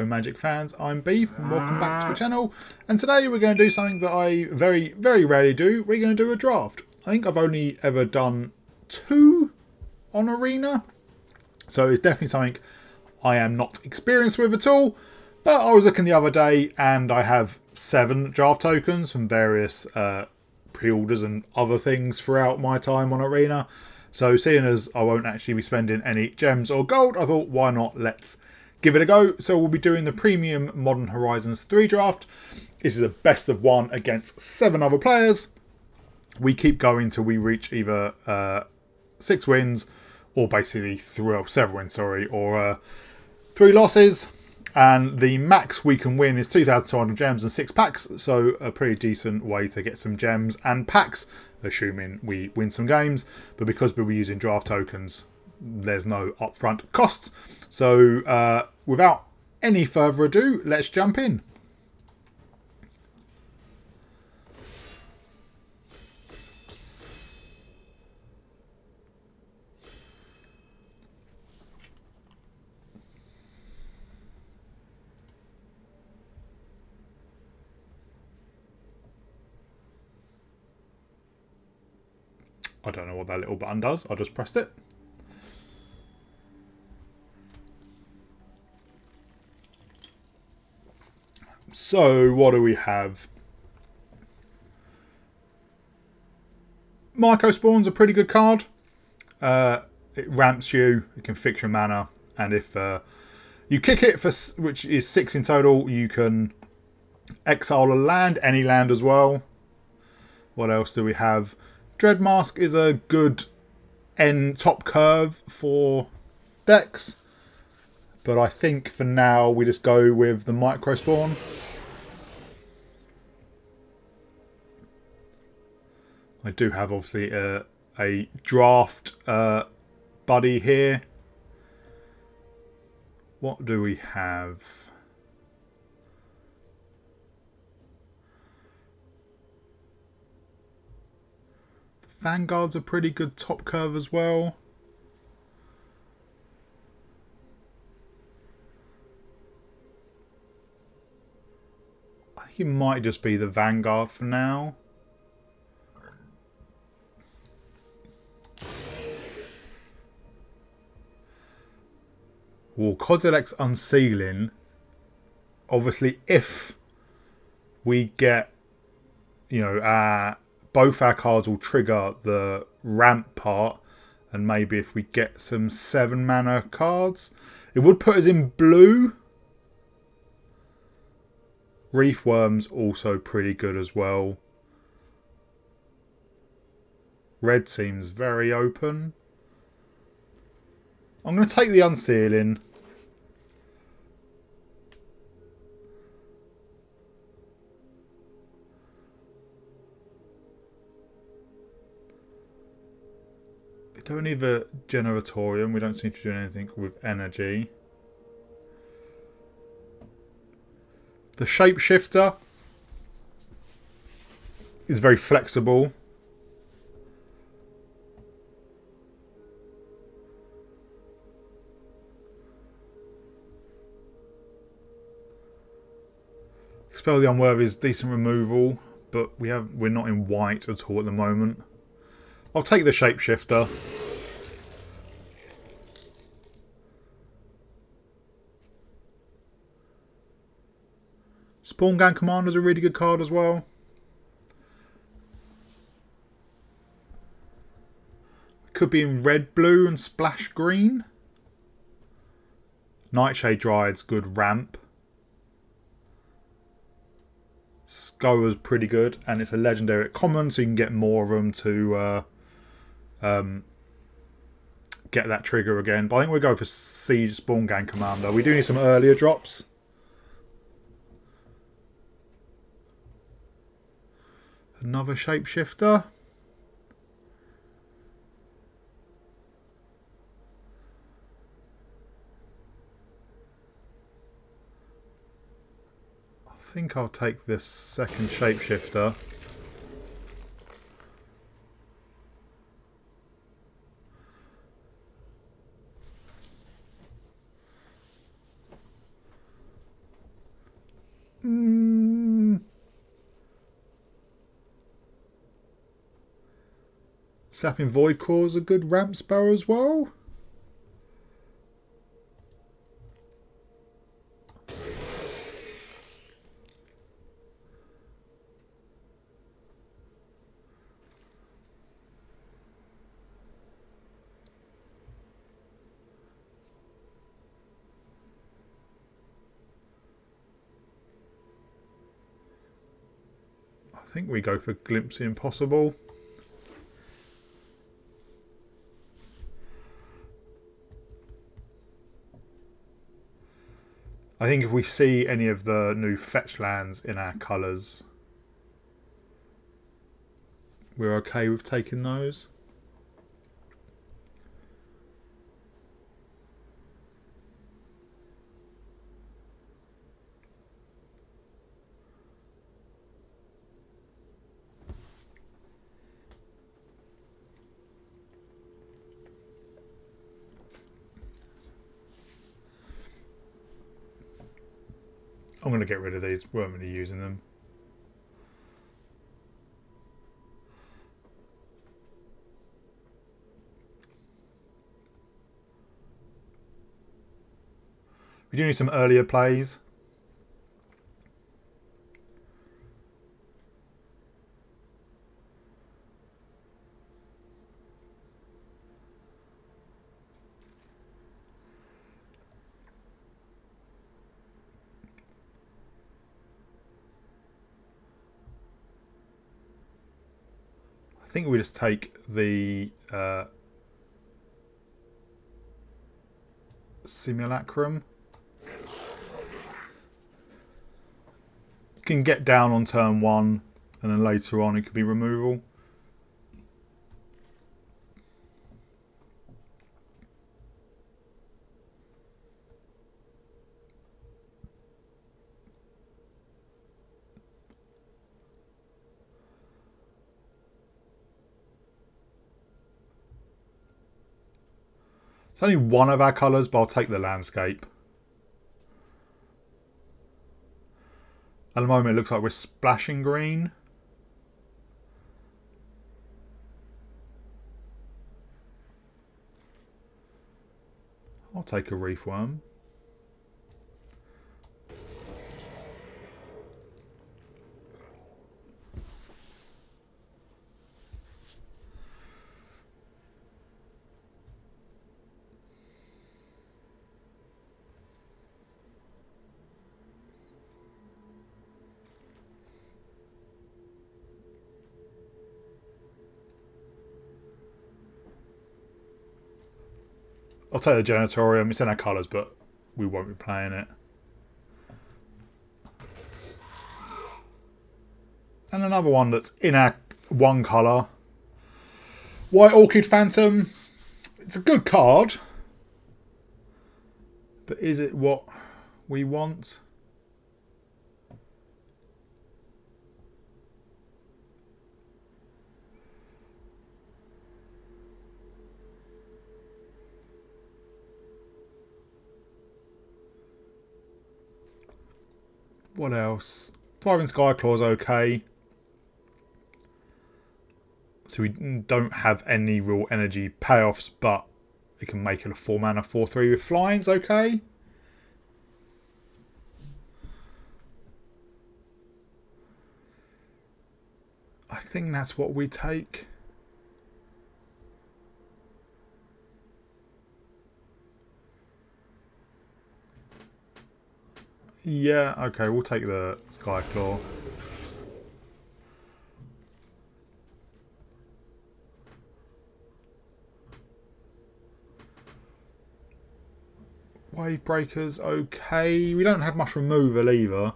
Magic fans, I'm Beef and welcome back to the channel. And today we're going to do something that I very, very rarely do. We're going to do a draft. I think I've only ever done 2 on Arena, so it's definitely something I am not experienced with at all. But I was looking the other day and I have 7 draft tokens from various pre-orders and other things throughout my time on Arena. So seeing as I won't actually be spending any gems or gold, I thought why not, let's give it a go. So we'll be doing the Premium Modern Horizons 3 draft. This is a best of 1 against 7 other players. We keep going till we reach either 6 wins or basically 7 wins, sorry, or 3 losses. And the max we can win is 2,200 gems and 6 packs. So a pretty decent way to get some gems and packs, assuming we win some games. But because we'll be using draft tokens, there's no upfront costs. So without any further ado, let's jump in. I don't know what that little button does. I just pressed it. So, what do we have? Myco Spawn's a pretty good card. It ramps you, it can fix your mana, and if you kick it, for which is 6 in total, you can exile a land, any land as well. What else do we have? Dreadmask is a good end top curve for decks, but I think for now we just go with the Micro Spawn. I do have obviously a draft buddy here. What do we have? Vanguard's a pretty good top curve as well. I think it might just be the Vanguard for now. Well, Kozilek's Unsealing. Obviously, if we get, you know, both our cards will trigger the ramp part, and maybe if we get some 7 mana cards, it would put us in blue. Reef Worm's also pretty good as well. Red seems very open. I'm going to take the Unsealing. Don't need the Generatorium. We don't seem to do anything with energy. The Shapeshifter is very flexible. Expel the Unworthy is decent removal, but we're not in white at all at the moment. I'll take the Shapeshifter. Spawn Gang Commander's a really good card as well. Could be in red, blue and splash green. Nightshade Dryad's good ramp. Skoa's pretty good, and it's a legendary at common, so you can get more of them to get that trigger again. But I think we'll go for Siege Spawn Gang Commander. We do need some earlier drops. Another Shapeshifter. I think I'll take this second Shapeshifter. Sapping Void Core is a good ramp spell as well. I think we go for Glimpse the Impossible. I think if we see any of the new fetch lands in our colours, we're okay with taking those. I'm going to get rid of these. Weren't really using them. We do need some earlier plays. I think we just take the Simulacrum. You can get down on turn 1 and then later on it could be removal. It's only one of our colours, but I'll take the landscape. At the moment it looks like we're splashing green. I'll take a Reef Worm. I'll take the Janitorium. It's in our colours, but we won't be playing it. And another one that's in our one colour. White Orchid Phantom. It's a good card. But is it what we want? What else? Thriving Skyclaw's okay. So we don't have any real energy payoffs, but we can make it a 4 mana 4/3 with flying's okay. I think that's what we take. Yeah, okay, we'll take the Skyclaw. Wave Breaker's okay. We don't have much removal either.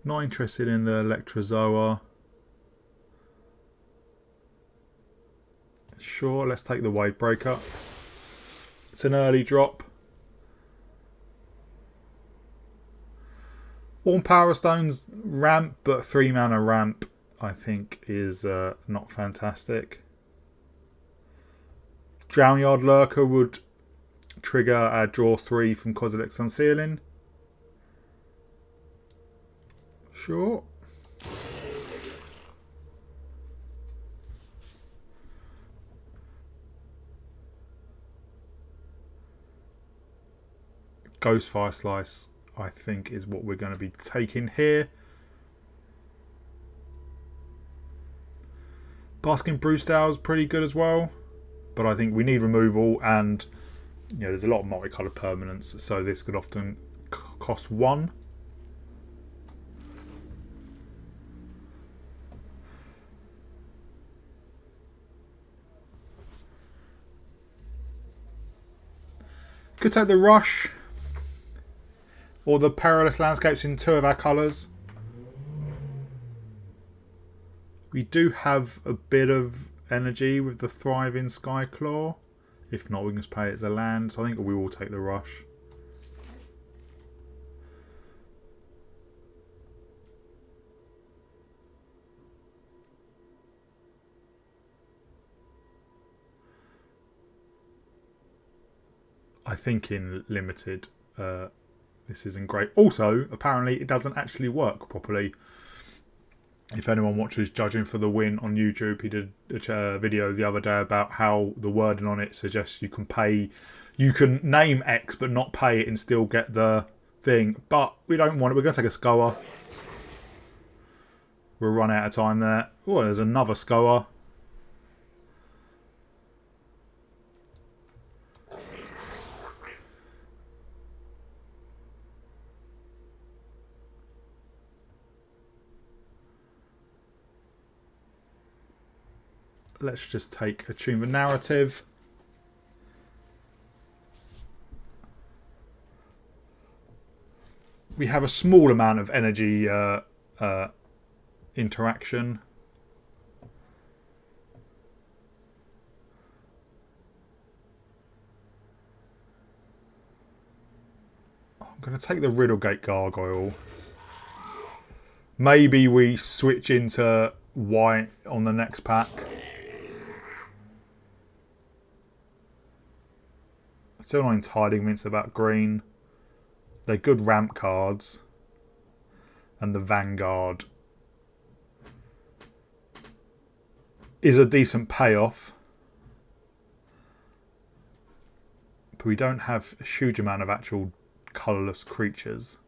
Not interested in the Electrozoa. Sure, let's take the Wave Breaker. It's an early drop. Warm Power Stone's ramp, but 3 mana ramp I think is not fantastic. Drownyard Lurker would trigger our draw 3 from Kozilek's Unsealing. Sure. Ghostfire Slice, I think, is what we're going to be taking here. Basking Brewstyle is pretty good as well, but I think we need removal, and you know, there's a lot of multicoloured permanents, so this could often cost 1. Could take the Rush or the Perilous Landscapes in 2 of our colours. We do have a bit of energy with the Thriving Skyclaw. If not, we can just play it as a land. So I think we will take the Rush. I think in limited, this isn't great. Also, apparently, it doesn't actually work properly. If anyone watches Judging for the Win on YouTube, he did a video the other day about how the wording on it suggests you can pay, you can name X but not pay it and still get the thing. But we don't want it. We're going to take a Scour. We'll run out of time there. Oh, there's another Scour. Let's just take Attune the Narrative. We have a small amount of energy interaction. I'm going to take the Riddlegate Gargoyle. Maybe we switch into white on the next pack. Still not entirely convinced about green. They're good ramp cards. And the Vanguard is a decent payoff. But we don't have a huge amount of actual colourless creatures.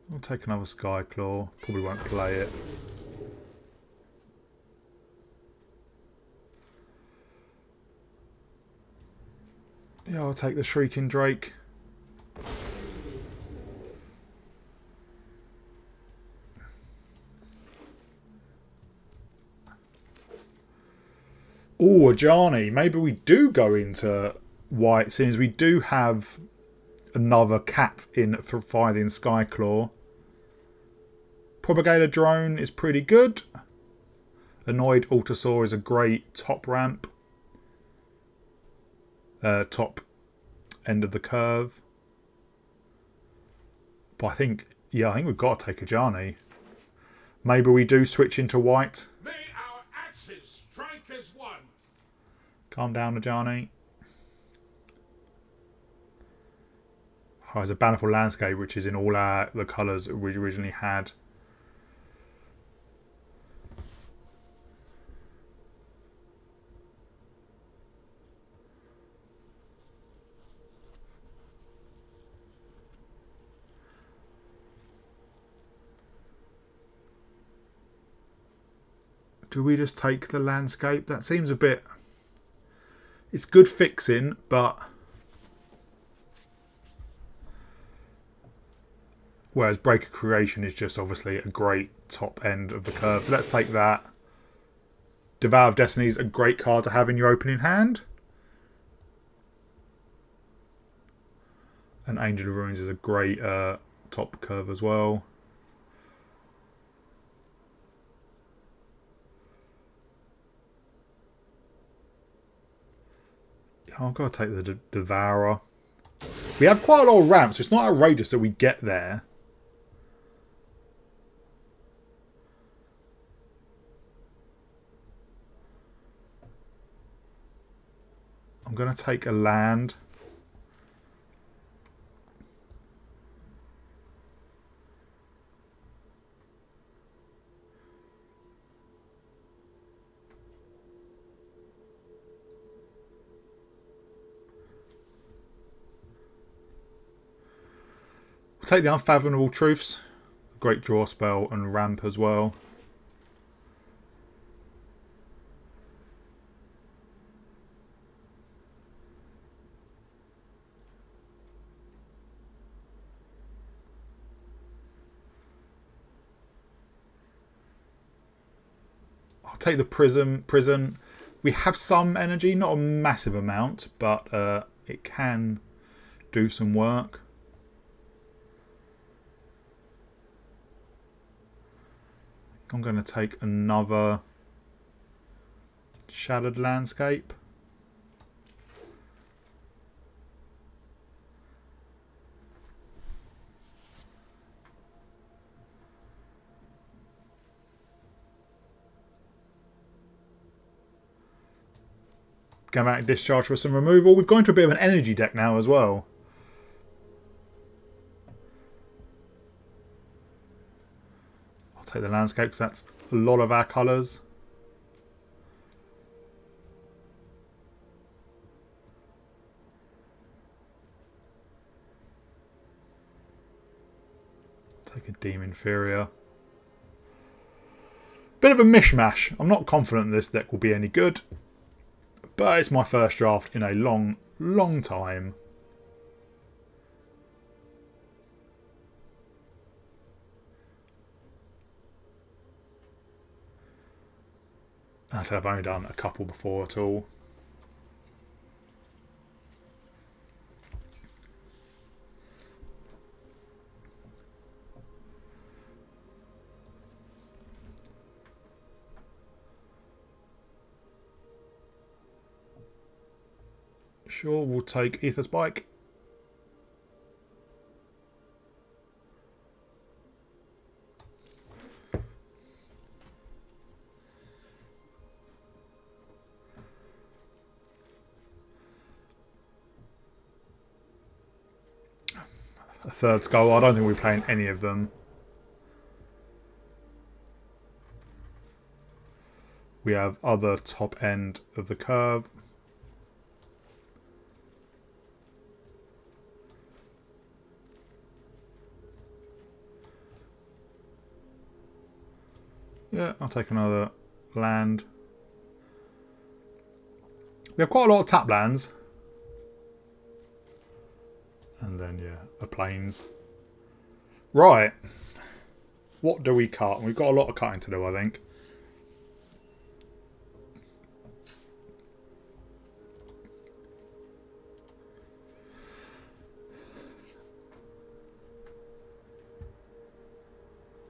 We'll take another Skyclaw. Probably won't play it. Yeah, I'll take the Shrieking Drake. Oh, Ajani. Maybe we do go into white, since we do have another cat in Thriving Skyclaw. Propagator Drone is pretty good. Annoyed Altasaur is a great top ramp. Top end of the curve. But I think we've got to take Ajani. Maybe we do switch into white. May our axes strike as one. Calm down, Ajani. Oh, there's a Bannerful Landscape, which is in all the colours we originally had. Do we just take the landscape? That seems a bit... It's good fixing, but... Whereas Breaker Creation is just obviously a great top end of the curve. So let's take that. Devour of Destiny is a great card to have in your opening hand. And Angel of Ruins is a great top curve as well. I've got to take the Devourer. We have quite a lot of ramps, so it's not outrageous that we get there. I'm going to take a land. We'll take the Unfathomable Truths. Great draw spell and ramp as well. Take the prison. We have some energy, not a massive amount, but it can do some work. I'm going to take another Shattered Landscape. Gammatic Discharge for some removal. We've gone to a bit of an energy deck now as well. I'll take the landscape because that's a lot of our colours. Take a Demon Inferior. Bit of a mishmash. I'm not confident this deck will be any good. But it's my first draft in a long time. I said I've only done a couple before at all. Sure, we'll take Ether Spike. A third skull. I don't think we're playing any of them. We have other top end of the curve. Yeah, I'll take another land. We have quite a lot of tap lands. And then, yeah, a plains. Right. What do we cut? We've got a lot of cutting to do, I think.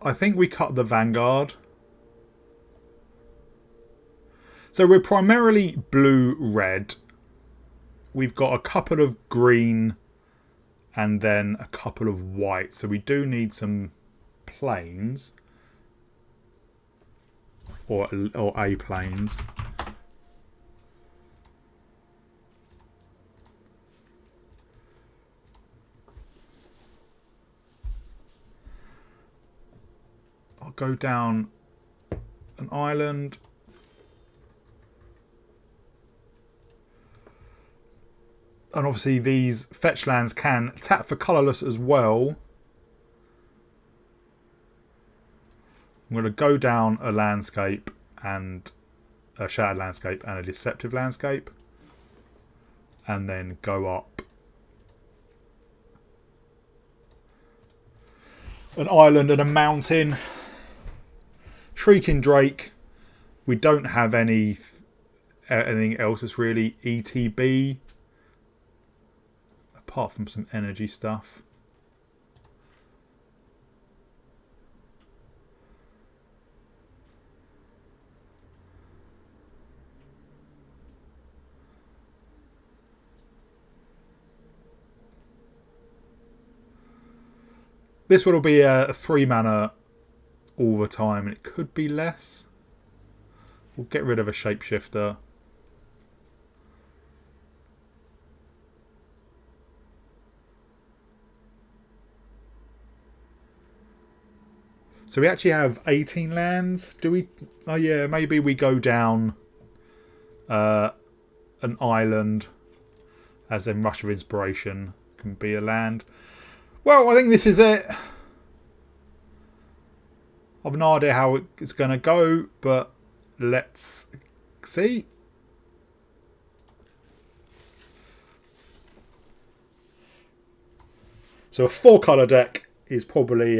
I think we cut the Vanguard. So we're primarily blue-red. We've got a couple of green and then a couple of white. So we do need some plains. Or a plains. I'll go down an island. And obviously these fetch lands can tap for colourless as well. I'm going to go down a landscape and a shattered landscape and a deceptive landscape. And then go up an island and a mountain. Shrieking Drake. We don't have anything else that's really ETB. Apart from some energy stuff. This will be a 3 mana all the time, and it could be less. We'll get rid of a shapeshifter. So we actually have 18 lands. Do we? Oh yeah, maybe we go down an island, as in Rush of Inspiration can be a land. Well, I think this is it. I've no idea how it's going to go, but let's see. So a 4-colour deck is probably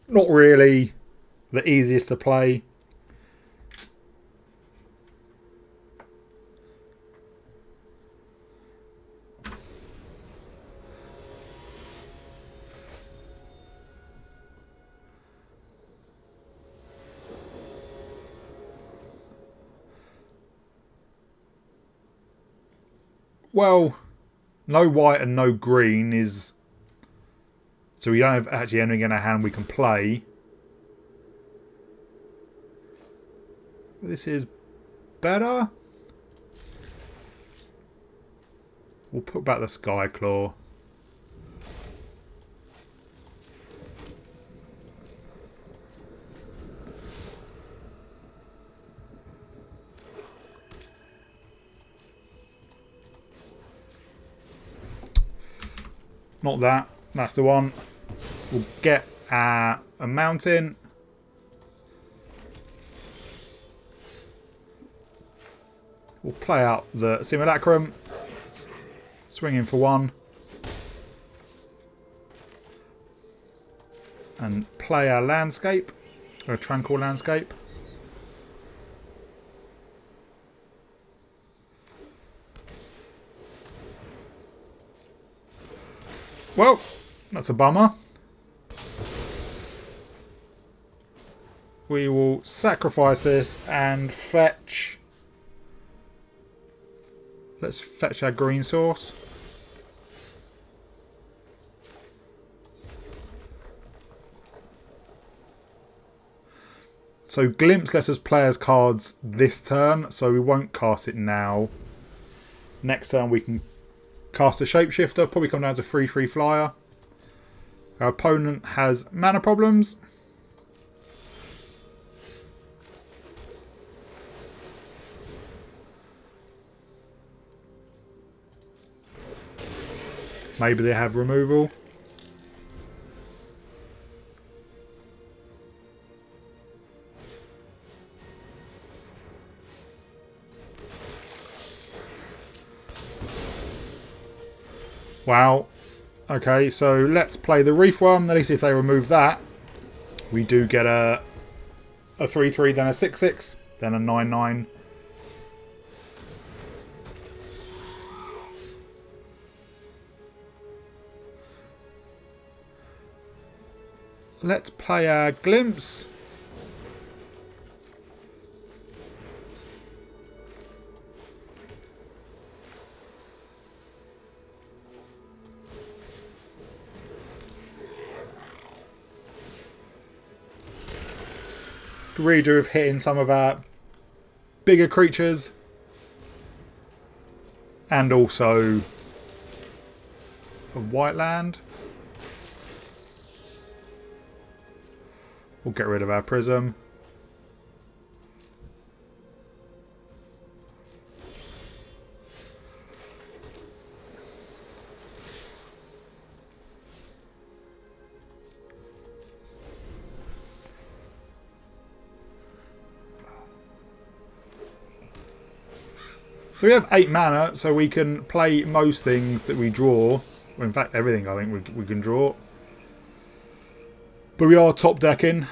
not really the easiest to play. Well, no white and no green is... So we don't have actually anything in our hand we can play. This is better. We'll put back the Sky Claw. Not that. That's the one. We'll get a mountain. We'll play out the Simulacrum. Swing in for 1. And play our landscape. Or a Tranquil Landscape. Well, that's a bummer. We will sacrifice this and fetch... Let's fetch our green source. So Glimpse lets us play as cards this turn, so we won't cast it now. Next turn we can cast a Shapeshifter, probably come down to 3/3 flyer. Our opponent has mana problems. Maybe they have removal. Wow. Okay, so let's play the Reef Worm. At least if they remove that, we do get a 3/3, then a 6/6, then a 9/9. Let's play our Glimpse. Reader of hitting some of our bigger creatures. And also a white land. We'll get rid of our Prism. So we have 8 mana, so we can play most things that we draw. Well, in fact, everything I think we can draw. But we are top decking. At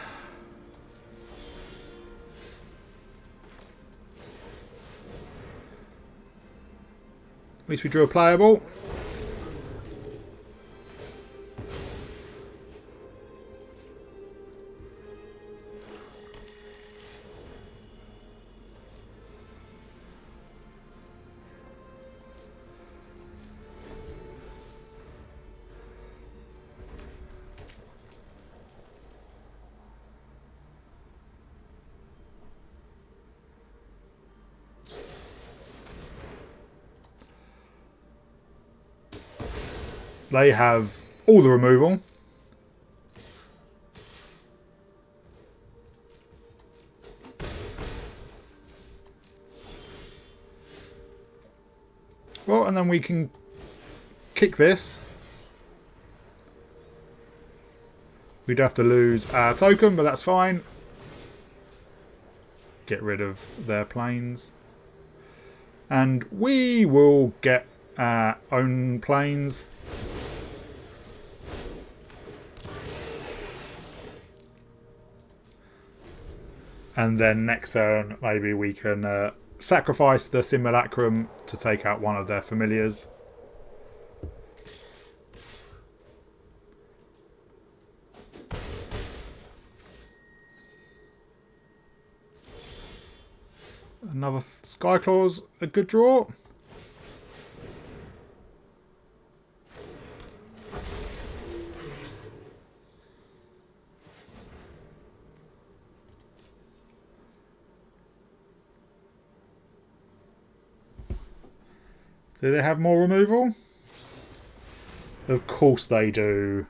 least we drew a playable. they have all the removal. Well, and then we can kick this. We'd have to lose our token, but that's fine. Get rid of their planes. And we will get our own planes. And then next turn, maybe we can sacrifice the Simulacrum to take out one of their familiars. Another Skyclaw's a good draw. Do they have more removal? Of course they do.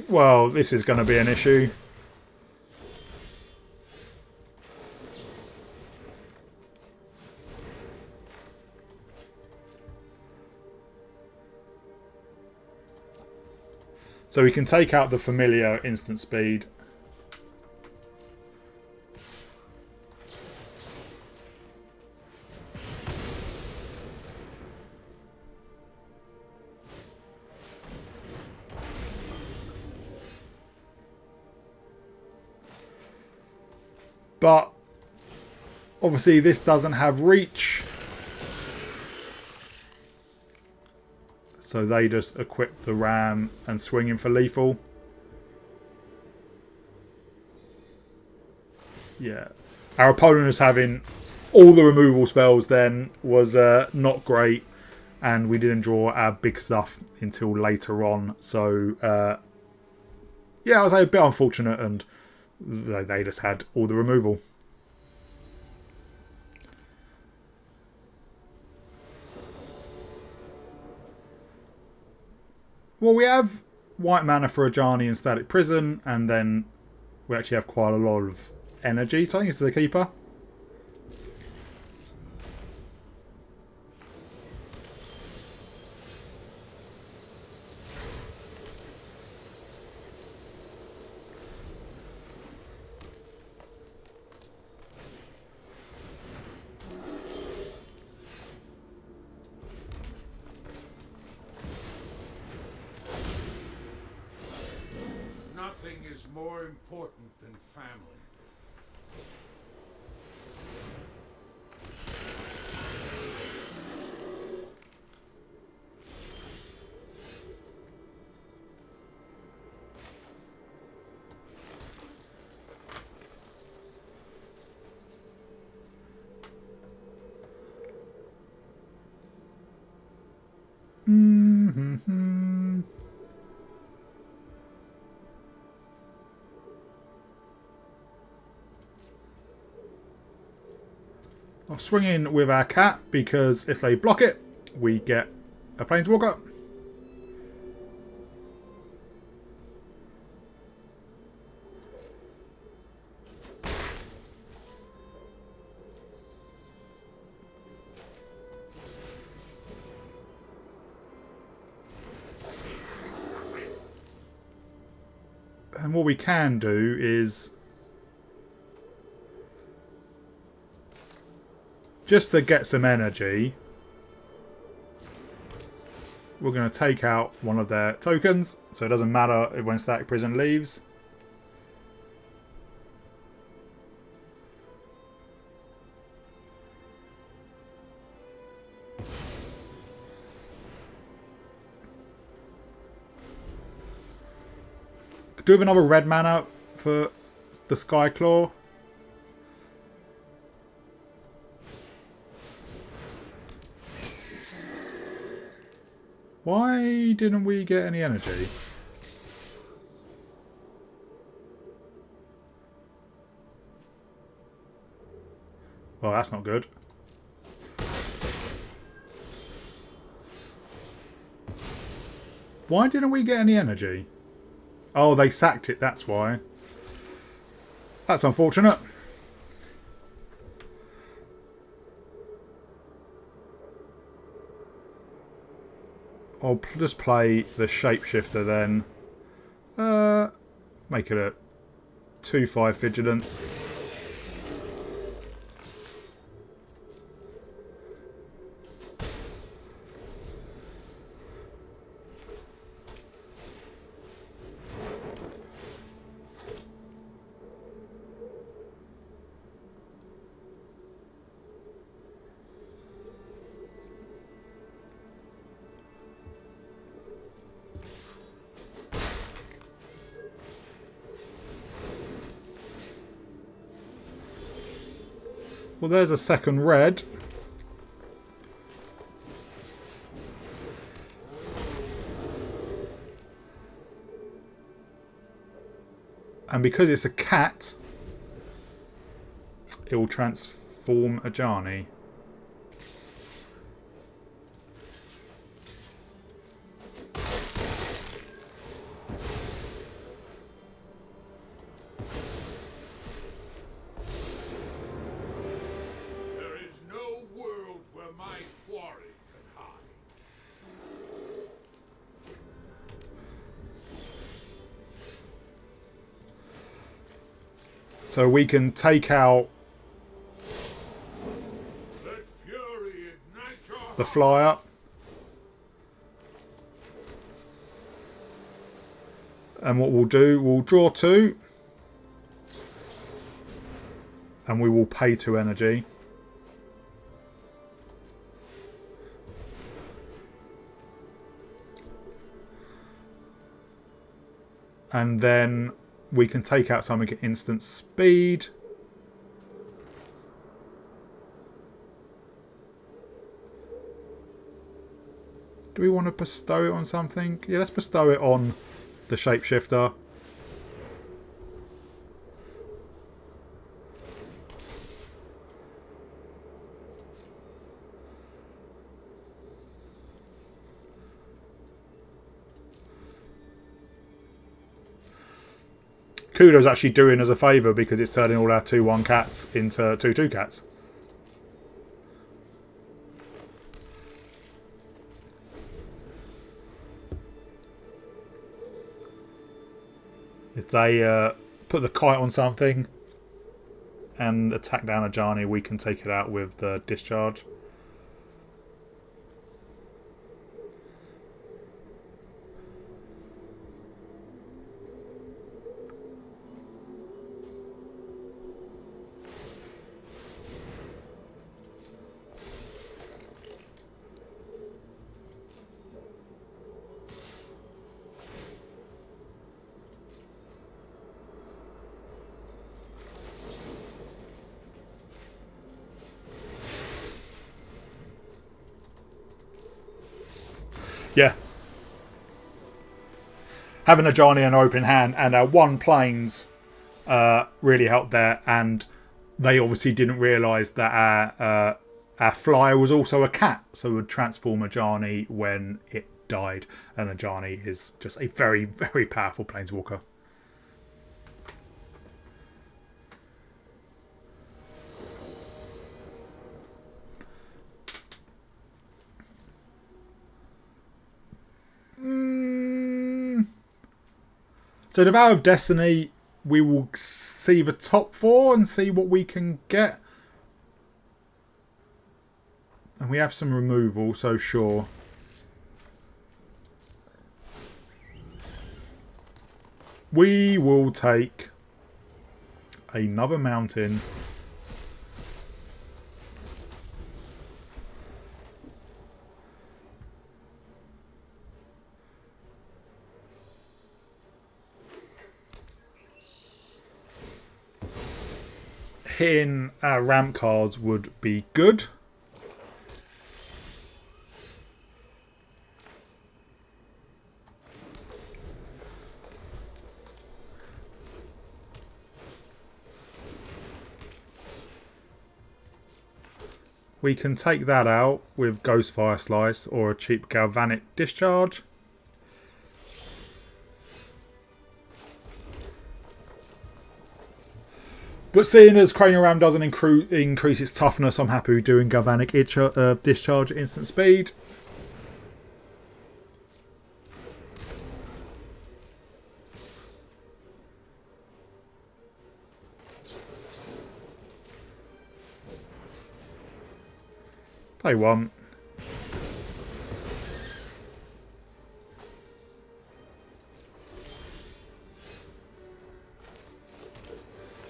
Well, this is going to be an issue. So we can take out the familiar instant speed. But obviously this doesn't have reach. So they just equip the ram and swing in for lethal. Yeah. Our opponent is having all the removal spells then was not great. And we didn't draw our big stuff until later on. So, yeah, I was a bit unfortunate and they just had all the removal. Well, we have white mana for Ajani and Static Prison, and then we actually have quite a lot of energy, so I think this is a keeper. Nothing is more important than family. I'll swing in with our cat because if they block it, we get a Planeswalker. And what we can do is, just to get some energy, we're going to take out one of their tokens, so it doesn't matter when Static Prison leaves. Do we have another red mana for the Skyclaw? Why didn't we get any energy? Well, that's not good. Why didn't we get any energy? Oh, they sacked it, that's why. That's unfortunate. I'll just play the Shapeshifter then. Make it a 2/5 Vigilance. Well, there's a second red. And because it's a cat, it will transform Ajani. So we can take out the flyer. And what we'll do, we'll draw 2. And we will pay 2 energy. And then we can take out something at instant speed. Do we want to bestow it on something? Yeah, let's bestow it on the Shapeshifter. Kudo's actually doing us a favour because it's turning all our 2/1 cats into 2/2 cats. If they put the kite on something and attack down Ajani, we can take it out with the discharge. Yeah. Having a Ajani in open hand and our 1 planes really helped there, and they obviously didn't realise that our flyer was also a cat, so it would transform Ajani when it died, and Ajani is just a very, very powerful planeswalker. So the Vow of Destiny, we will see the top 4 and see what we can get. And we have some removal, so sure. We will take another mountain. Hitting our ramp cards would be good. We can take that out with Ghostfire Slice or a cheap Galvanic Discharge. But seeing as Cranial Ram doesn't increase its toughness, I'm happy with doing Galvanic Discharge at instant speed. Play 1.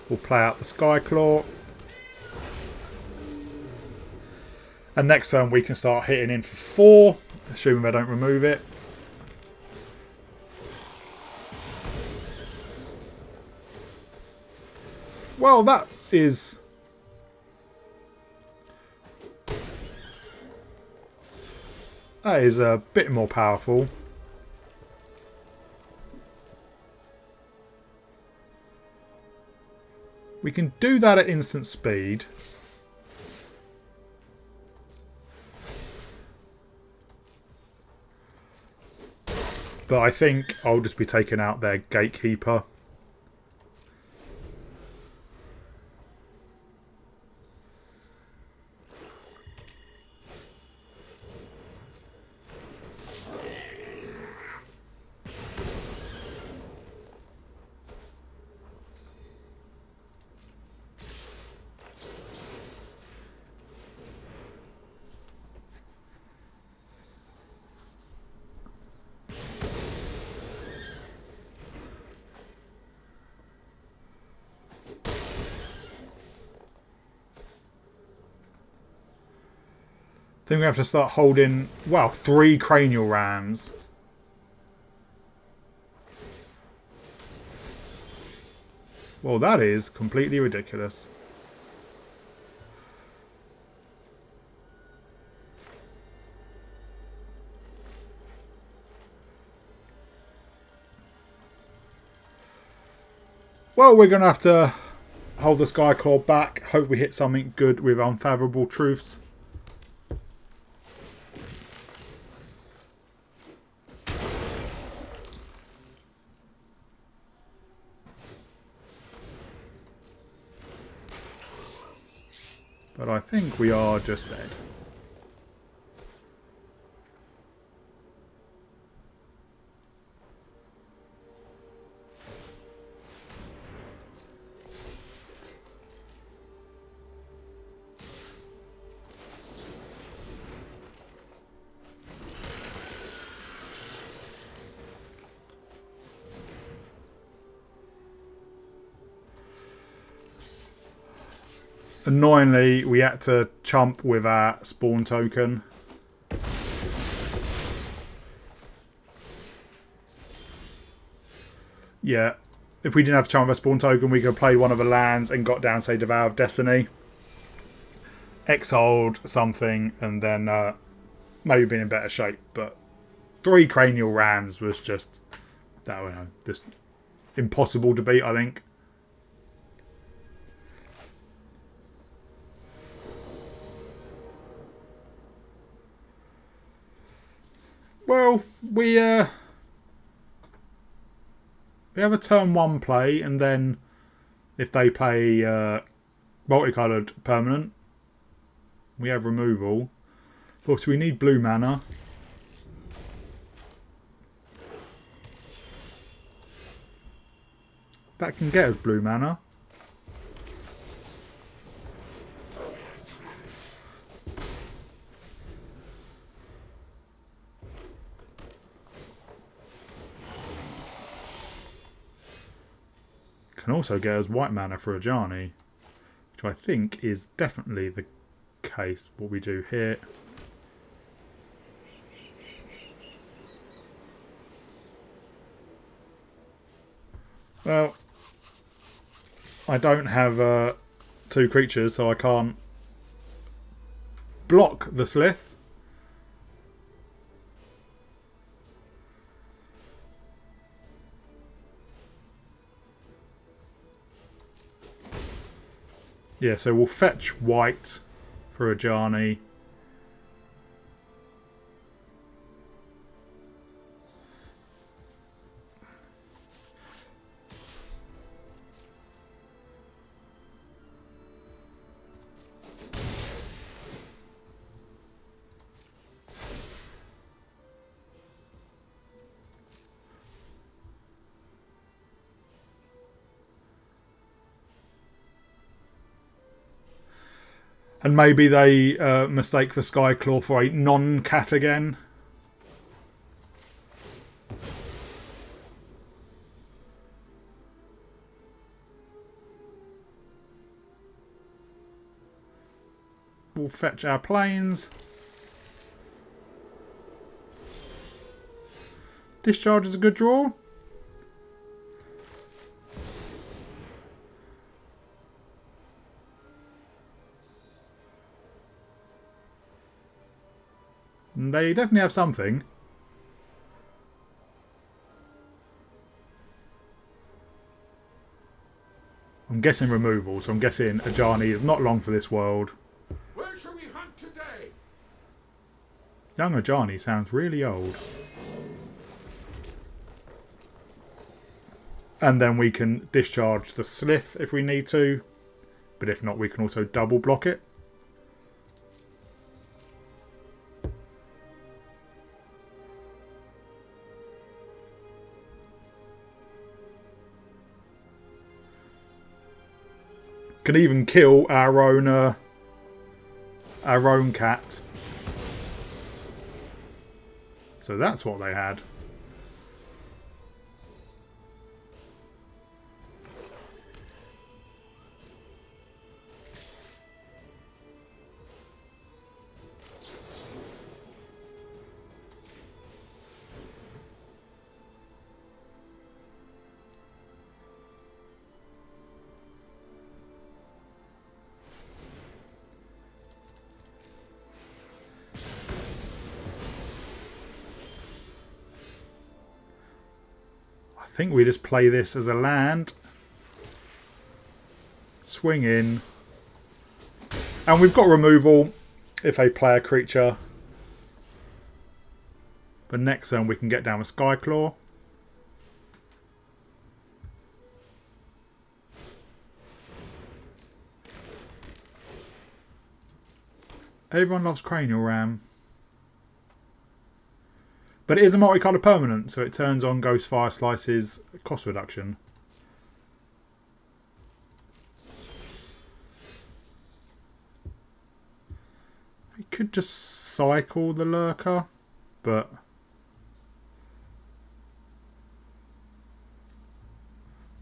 We'll play out the Skyclaw. And next turn we can start hitting in for 4, assuming they don't remove it. Well, that is... that is a bit more powerful. We can do that at instant speed. But I think I'll just be taking out their Gatekeeper. I think we have to start holding, wow, 3 Cranial Rams. Well, that is completely ridiculous. Well, we're going to have to hold the Skyclaw back. Hope we hit something good with Unfathomable Truths. But I think we are just dead. Annoyingly, we had to chump with our spawn token. Yeah, if we didn't have to chump with a spawn token, we could have played one of the lands and got down, say, the Vow of Destiny. Exiled something and then maybe been in better shape. But 3 Cranial Rams was just, I don't know, just impossible to beat, I think. Well, we have a turn 1 play, and then if they play multicoloured permanent, we have removal. Of course, we need blue mana. that can get us blue mana. Can also get us white mana for a Ajani, which I think is definitely the case. What we do here. Well, I don't have 2 creatures, so I can't block the Slith. Yeah, so we'll fetch white for a Ajani. And maybe they mistake for Skyclaw for a non-cat again. We'll fetch our planes. Discharge is a good draw. They definitely have something. I'm guessing removal, so I'm guessing Ajani is not long for this world. Where shall we hunt today? Young Ajani sounds really old. And then we can discharge the Slith if we need to. But if not, we can also double block it. Can even kill our own cat. So that's what they had. I think we just play this as a land. Swing in. And we've got removal if they play a creature. But next turn we can get down with Skyclaw. Everyone loves Cranial Ram. But it is a multicolour permanent, so it turns on Ghostfire Slice's cost reduction. We could just cycle the Lurker, but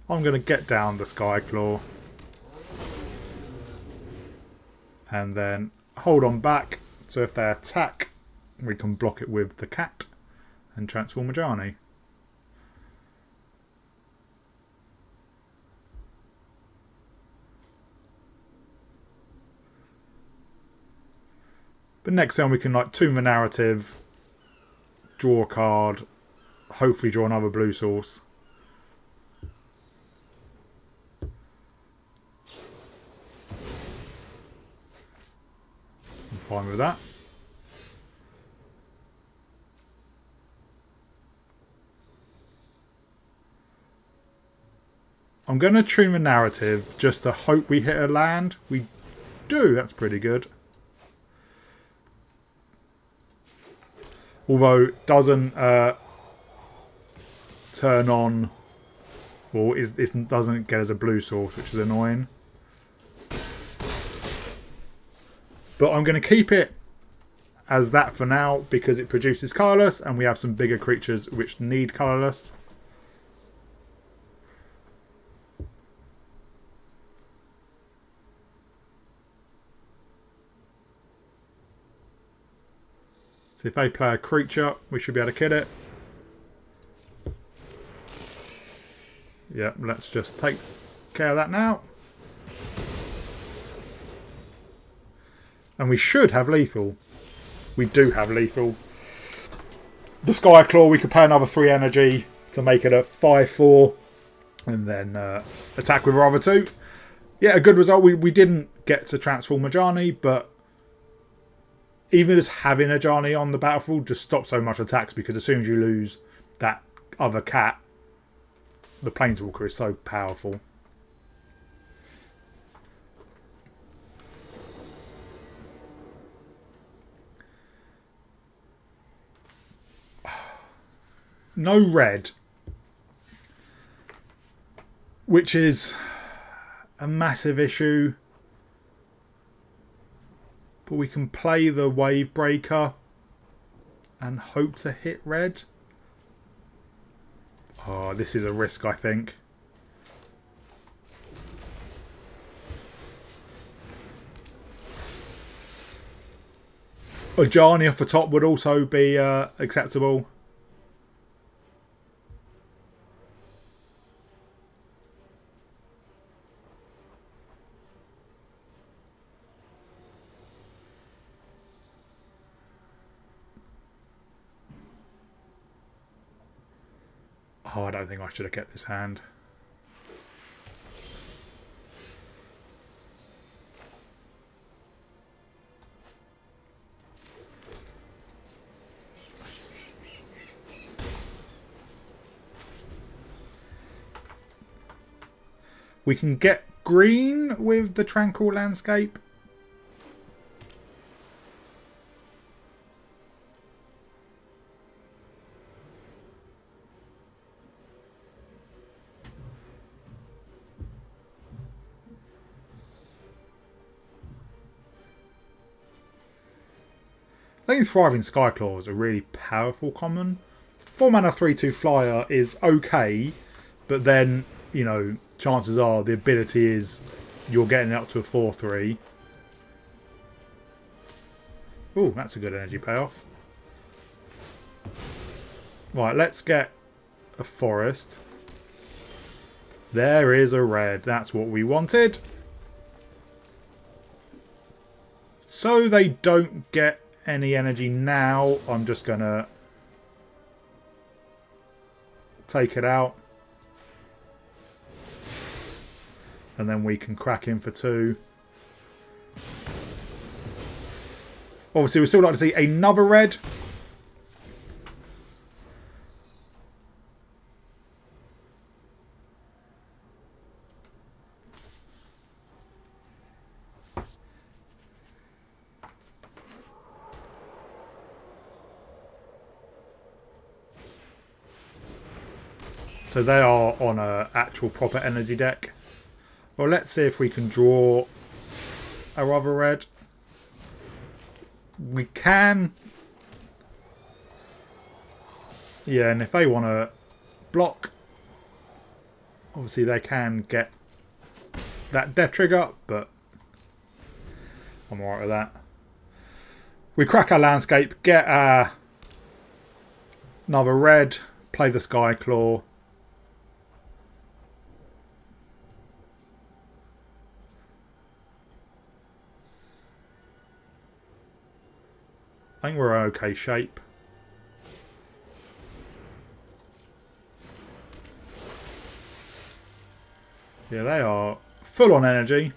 I'm going to get down the Skyclaw. And then hold on back, so if they attack, we can block it with the cat. And transform Ajani. But next turn we can like Tomb the Narrative, draw a card, hopefully draw another blue source. I'm fine with that. I'm going to tune the narrative just to hope we hit a land. We do. That's pretty good. Although it doesn't turn on Well, it doesn't get as a blue source, which is annoying. But I'm going to keep it as that for now because it produces colourless and we have some bigger creatures which need colourless. So if they play a creature, we should be able to kill it. Yeah, let's just take care of that now. And we should have lethal. We do have lethal. The Skyclaw, we could pay another 3 energy to make it a 5/4. And then attack with our other 2. Yeah, a good result. We didn't get to transform a Ajani, but even just having a Ajani on the battlefield just stops so much attacks because as soon as you lose that other cat, the Planeswalker is so powerful. No red, which is a massive issue. But we can play the Wave Breaker and hope to hit red. Oh, this is a risk, I think. A Ajani off the top would also be acceptable. Oh, I don't think I should have kept this hand. We can get green with the Tranquil Landscape. I think Thriving Skyclaw is a really powerful common. 4 mana 3/2 flyer is okay, but then, you know, chances are the ability is you're getting it up to a 4/3. Oh, that's a good energy payoff. Right, let's get a forest. There is a red. That's what we wanted. So they don't get any energy now. I'm just going to take it out. And then we can crack in for 2. Obviously, we'd still like to see another red. So they are on an actual proper energy deck. Well, let's see if we can draw our other red. We can. Yeah, and if they want to block, obviously they can get that death trigger, but I'm alright with that. We crack our landscape, get another red, play the Skyclaw. I think we're in okay shape. Yeah, they are full on energy.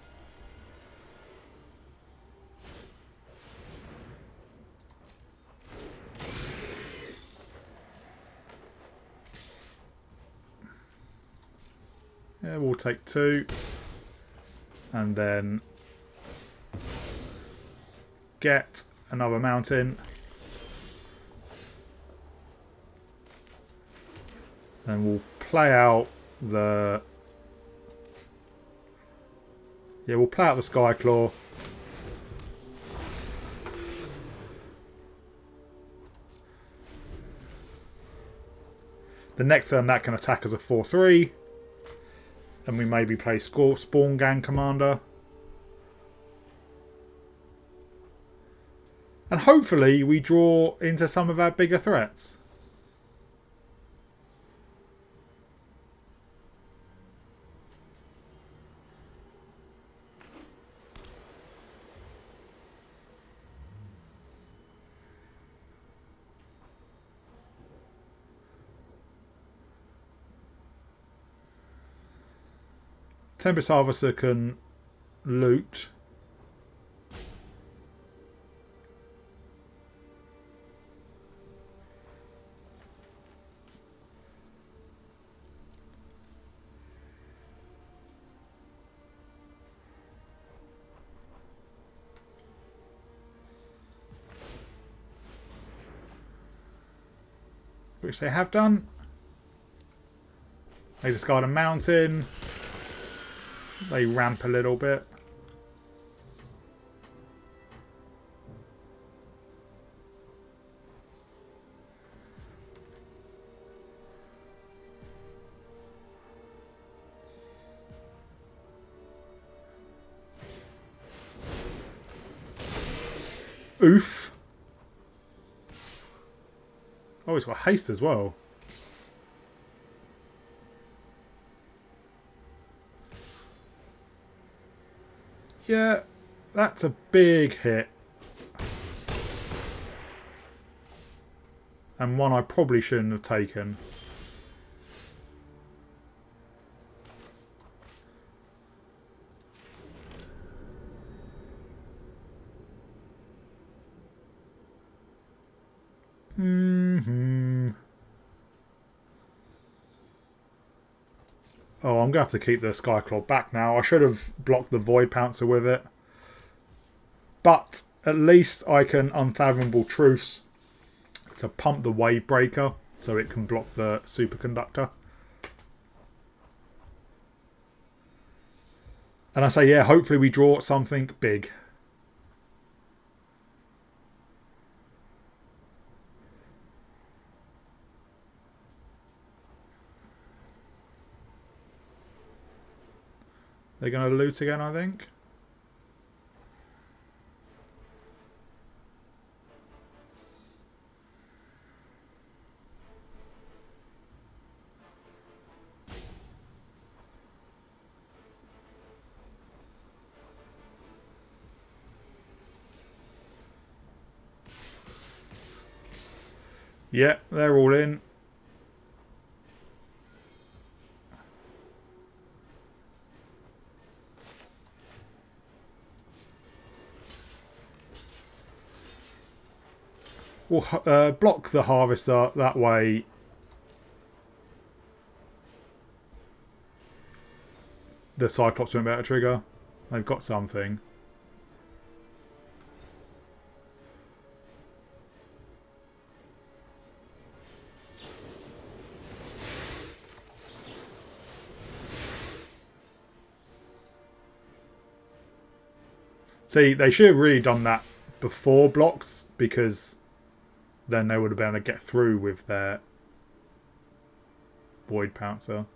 Yeah, we'll take 2. And then get another mountain. Then we'll play out the... Yeah, we'll play out the Skyclaw. The next turn that can attack as a 4/3. And we maybe play Spawn Gang Commander. And hopefully we draw into some of our bigger threats. Tempest Harvester can loot. Which they have done. They discard a mountain. They ramp a little bit. Oof. Oh, it's got haste as well. Yeah, that's a big hit. And one I probably shouldn't have taken. Oh, I'm going to have to keep the Skyclaw back now. I should have blocked the Void Pouncer with it. But at least I can Unfathomable Truths to pump the Wave Breaker so it can block the Superconductor. And I say, yeah, hopefully we draw something big. They're going to loot again, I think. Yeah, they're all in. We'll block the Harvester, that way the Cyclops won't be able to trigger. They've got something. See, they should have really done that before blocks, because then they would have been able to get through with their Void Pouncer.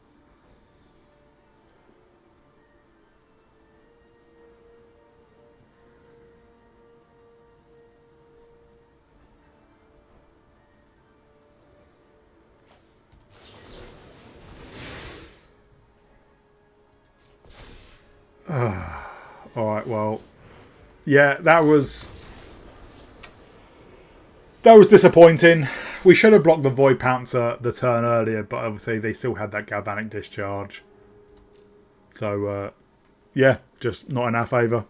Alright, well, yeah, that was disappointing. We should have blocked the Void Pouncer the turn earlier, but obviously they still had that Galvanic Discharge. So, yeah, just not in our favour.